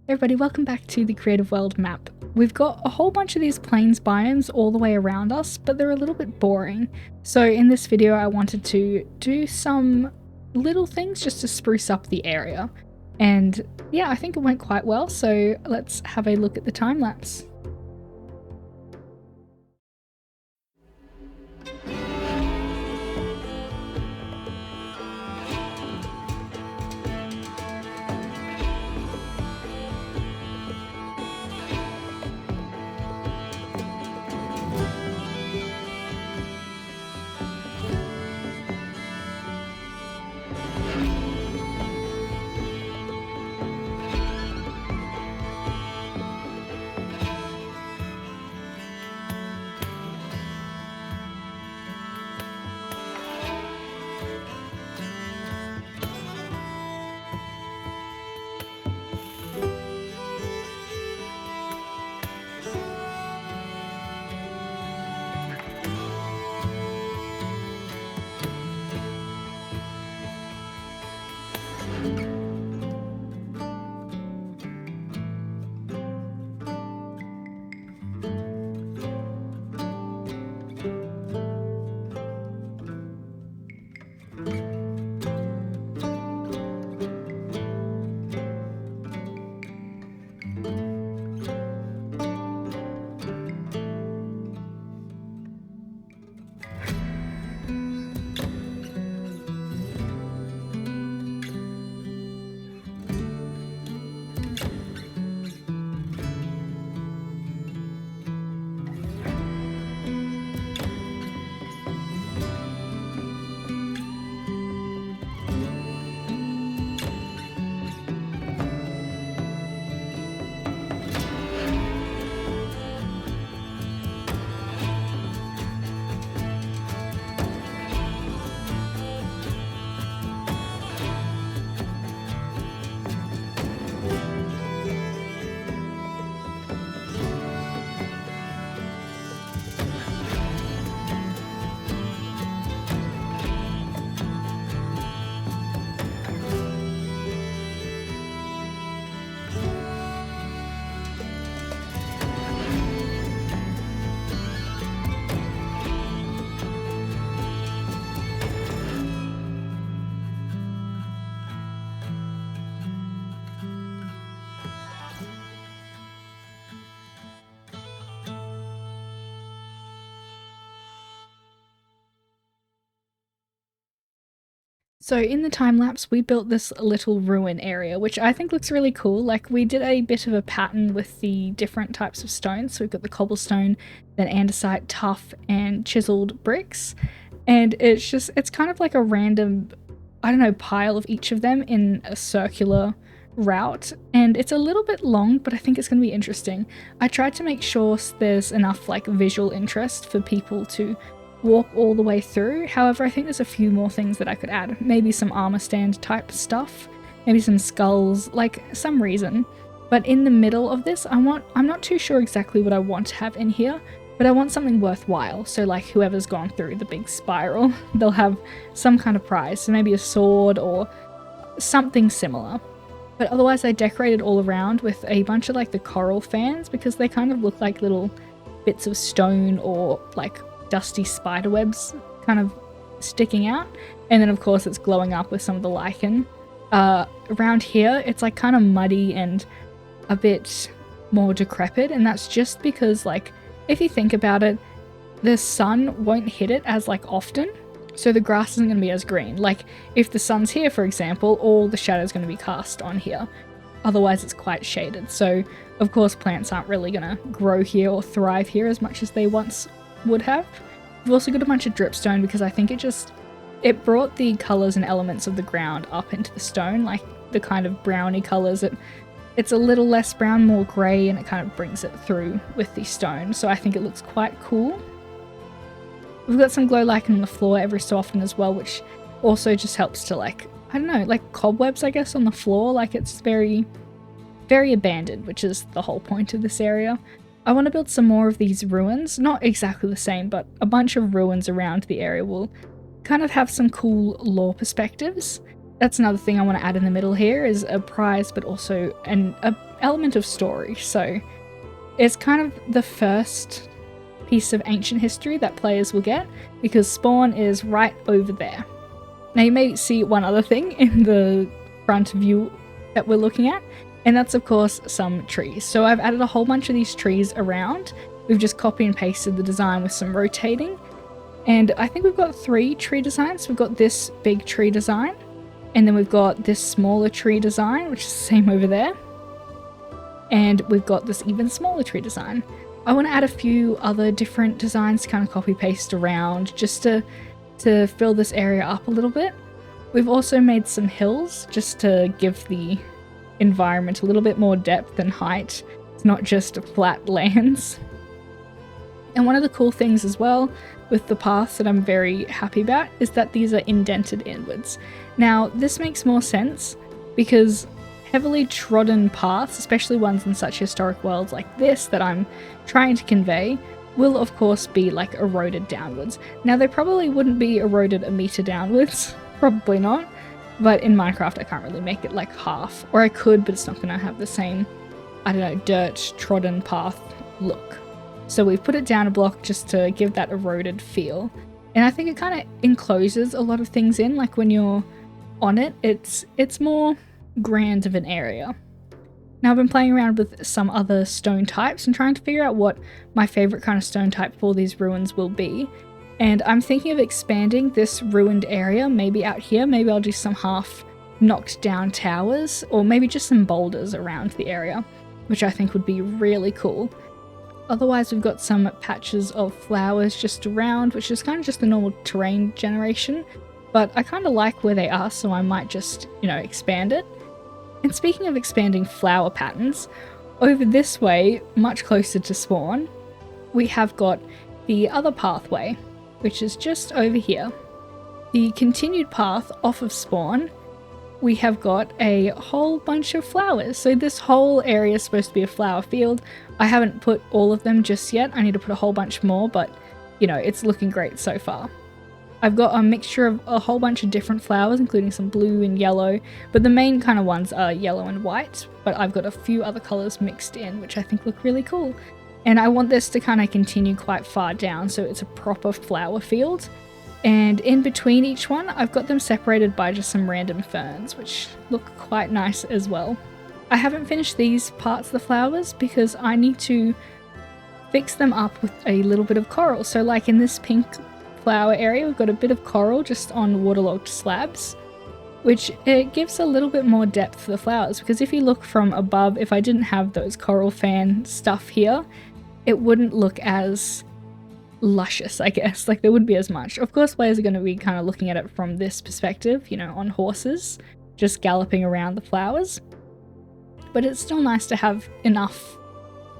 Everybody, welcome back to the Creative World map. We've got a whole bunch of these plains biomes all the way around us, but they're a little bit boring. So in this video I wanted to do some little things just to spruce up the area. And yeah, I think it went quite well, so let's have a look at the time lapse. So in the time lapse, we built this little ruin area, which I think looks really cool. Like, we did a bit of a pattern with the different types of stones. So we've got the cobblestone, then andesite, tuff, and chiseled bricks. And it's kind of like a random, I don't know, pile of each of them in a circular route. And it's a little bit long, but I think it's going to be interesting. I tried to make sure there's enough like visual interest for people to walk all the way through. However, I think there's a few more things that I could add. Maybe some armor stand type stuff, maybe some skulls, like some reason. But in the middle of this, I'm not too sure exactly what I want to have in here, but I want something worthwhile. So like whoever's gone through the big spiral, they'll have some kind of prize. So maybe a sword or something similar. But otherwise I decorated all around with a bunch of like the coral fans because they kind of look like little bits of stone or like dusty spider webs kind of sticking out, and then of course it's glowing up with some of the lichen. Around here it's like kind of muddy and a bit more decrepit, and that's just because, like, if you think about it, the sun won't hit it as like often, so the grass isn't going to be as green. Like if the sun's here, for example, all the shadow is going to be cast on here, otherwise it's quite shaded. So of course plants aren't really going to grow here or thrive here as much as they once would have. We've also got a bunch of dripstone because I think it brought the colours and elements of the ground up into the stone, like the kind of browny colours. It's a little less brown, more grey, and it kind of brings it through with the stone, so I think it looks quite cool. We've got some glow lichen on the floor every so often as well, which also just helps to, like, I don't know, like cobwebs I guess on the floor. Like, it's very, very abandoned, which is the whole point of this area. I want to build some more of these ruins, not exactly the same, but a bunch of ruins around the area will kind of have some cool lore perspectives. That's another thing I want to add in the middle here, is a prize, but also an element of story. So it's kind of the first piece of ancient history that players will get, because spawn is right over there. Now you may see one other thing in the front view that we're looking at, and that's of course some trees. So I've added a whole bunch of these trees around. We've just copy and pasted the design with some rotating, and I think we've got 3 tree designs. We've got this big tree design, and then we've got this smaller tree design, which is the same over there, and we've got this even smaller tree design. I want to add a few other different designs to kind of copy paste around, just to fill this area up a little bit. We've also made some hills just to give the environment a little bit more depth and height. It's not just flat lands. And one of the cool things as well with the paths that I'm very happy about is that these are indented inwards. Now this makes more sense because heavily trodden paths, especially ones in such historic worlds like this that I'm trying to convey, will of course be like eroded downwards. Now they probably wouldn't be eroded a meter downwards, probably not, but in Minecraft I can't really make it like half, or I could, but it's not going to have the same, I don't know, dirt trodden path look. So we've put it down a block just to give that eroded feel, and I think it kind of encloses a lot of things in, like when you're on it, it's more grand of an area. Now I've been playing around with some other stone types and trying to figure out what my favorite kind of stone type for these ruins will be. And I'm thinking of expanding this ruined area, maybe out here. Maybe I'll do some half knocked down towers, or maybe just some boulders around the area, which I think would be really cool. Otherwise we've got some patches of flowers just around, which is kind of just the normal terrain generation, but I kind of like where they are, so I might just, you know, expand it. And speaking of expanding flower patterns, over this way, much closer to spawn, we have got the other pathway, which is just over here. The continued path off of spawn, we have got a whole bunch of flowers. So this whole area is supposed to be a flower field. I haven't put all of them just yet. I need to put a whole bunch more, but you know, it's looking great so far. I've got a mixture of a whole bunch of different flowers, including some blue and yellow, but the main kind of ones are yellow and white, but I've got a few other colors mixed in, which I think look really cool. And I want this to kind of continue quite far down, so it's a proper flower field. And in between each one, I've got them separated by just some random ferns, which look quite nice as well. I haven't finished these parts of the flowers because I need to fix them up with a little bit of coral. So like in this pink flower area, we've got a bit of coral just on waterlogged slabs, which it gives a little bit more depth to the flowers, because if you look from above, if I didn't have those coral fan stuff here, it wouldn't look as luscious, I guess. Like there wouldn't be as much. Of course players are going to be kind of looking at it from this perspective, you know, on horses, just galloping around the flowers, but it's still nice to have enough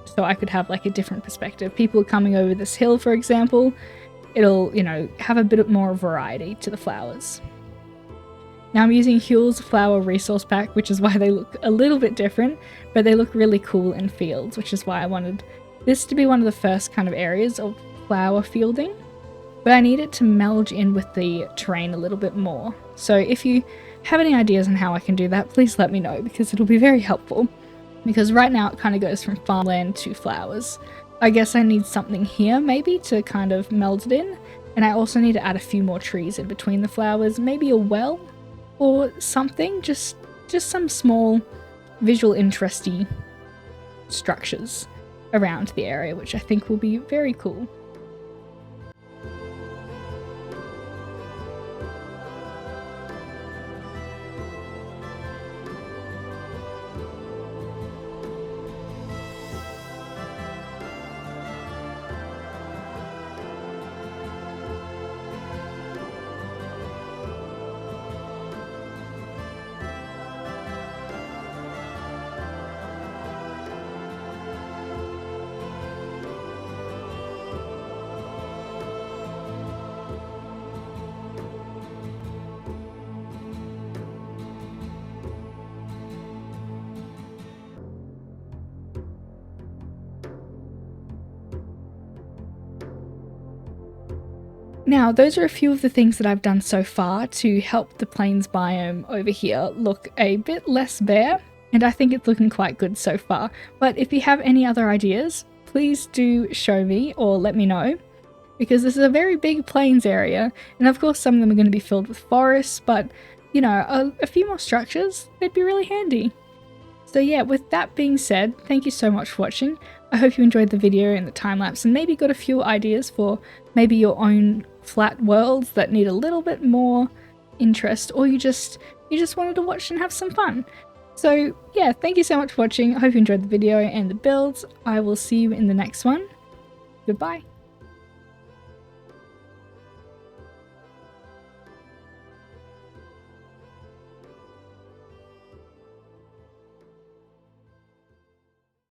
so I could have like a different perspective. People coming over this hill, for example, it'll, you know, have a bit more variety to the flowers. Now I'm using Huel's flower resource pack, which is why they look a little bit different, but they look really cool in fields, which is why I wanted this to be one of the first kind of areas of flower fielding. But I need it to meld in with the terrain a little bit more. So if you have any ideas on how I can do that, please let me know, because it'll be very helpful. Because right now it kind of goes from farmland to flowers. I guess I need something here maybe to kind of meld it in, and I also need to add a few more trees in between the flowers, maybe a well or something, just some small visual interesty structures around the area, which I think will be very cool. Now, those are a few of the things that I've done so far to help the plains biome over here look a bit less bare, and I think it's looking quite good so far. But if you have any other ideas, please do show me or let me know, because this is a very big plains area, and of course some of them are going to be filled with forests, but you know, a few more structures, they'd be really handy. So yeah, with that being said, thank you so much for watching. I hope you enjoyed the video and the time lapse and maybe got a few ideas for maybe your own flat worlds that need a little bit more interest, or you just wanted to watch and have some fun. So yeah, thank you so much for watching. I hope you enjoyed the video and the builds. I will see you in the next one. Goodbye.